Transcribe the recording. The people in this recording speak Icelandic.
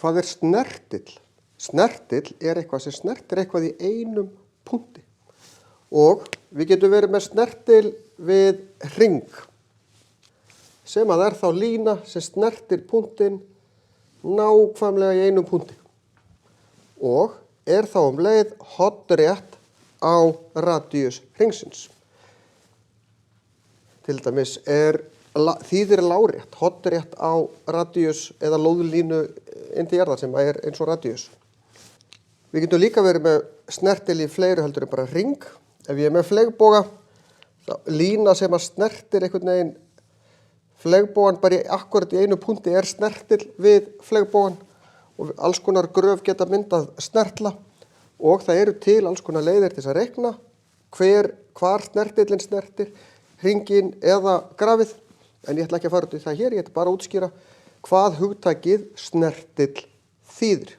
Hvað snertill? Snertill eitthvað sem snertir eitthvað í einum punkti. Og við getum verið með snertil við hring, sem þá lína sem snertir punktinn nákvæmlega í einum punkti. Og þá leið hornrétt á radíus hringsins. Til dæmis þýðir lárétt, hornrétt á radíus eða lóðlínu inn til jarðar sem eins og radíus. Við getum líka verið með snertil í fleiru heldur en bara hring. Ef ég með fleygboga, lína sem snertir einhvern veginn fleygbogan bara akkurat í einu punkti snertil við fleygbogan og alls konar gröf geta myndað snertla og það eru til alls konar leiðir til að reikna hvar snertillinn snertir, hringinn eða grafið. En ég ætla ekki að fara út í það hér, ég ætla bara að útskýra hvað hugtakið snertill þýðir.